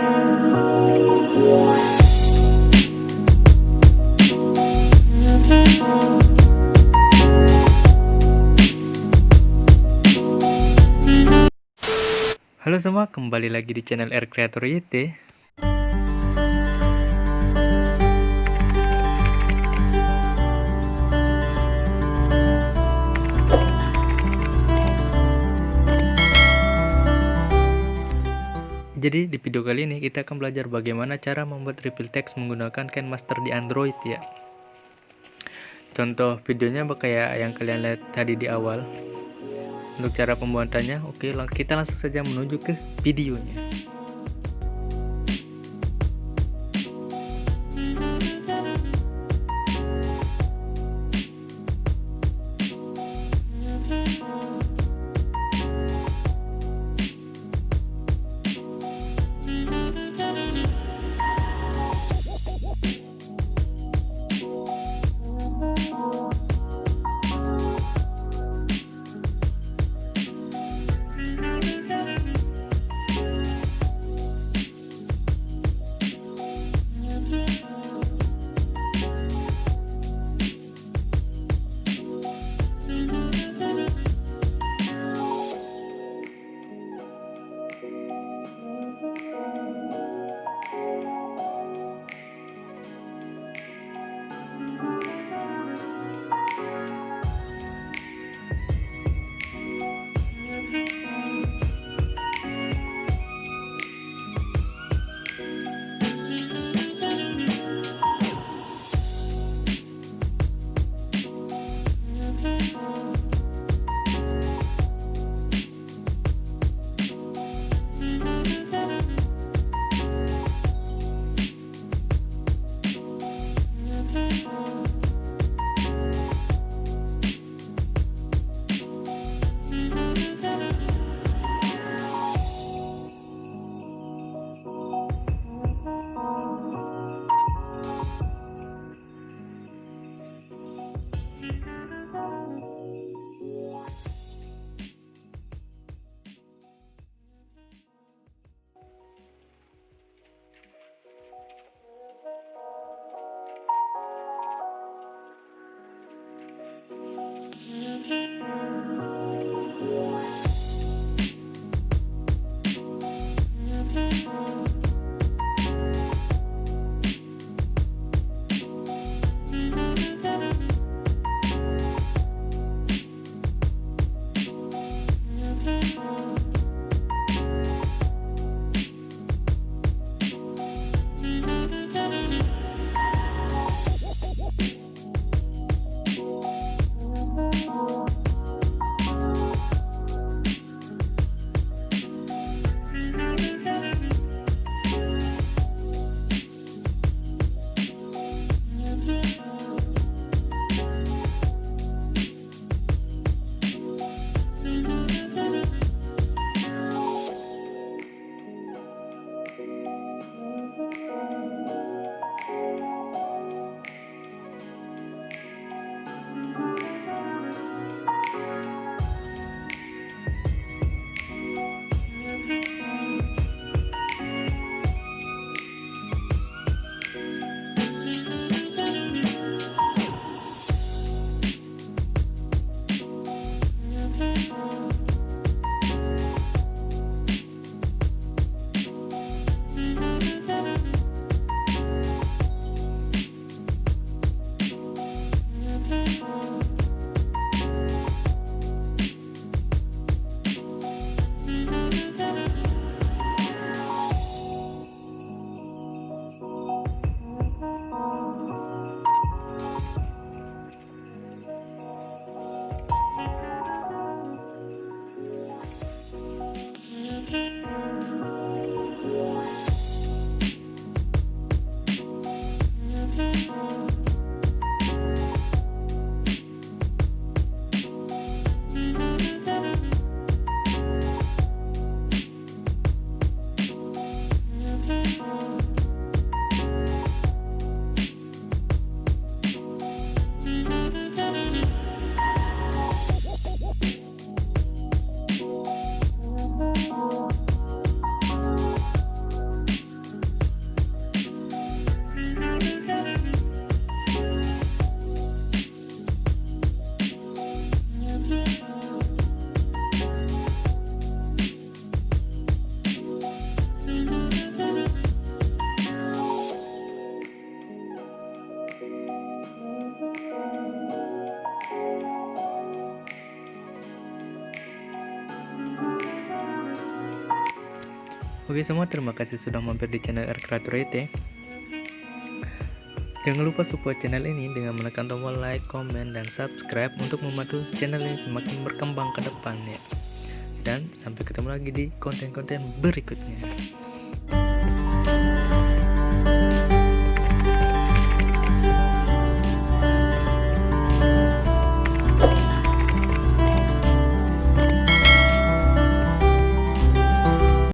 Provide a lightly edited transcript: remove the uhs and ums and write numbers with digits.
Halo semua, kembali lagi di channel R Creator YT. Jadi di video kali ini kita akan belajar bagaimana cara membuat refill text menggunakan Kinemaster di Android ya. Contoh videonya kayak yang kalian lihat tadi di awal. Untuk cara pembuatannya, oke, kita langsung saja menuju ke videonya. Oke semua, terima kasih sudah mampir di channel Creator IT. Jangan lupa support channel ini dengan menekan tombol like, komen, dan subscribe untuk membantu channel ini semakin berkembang ke depannya. Dan sampai ketemu lagi di konten-konten berikutnya.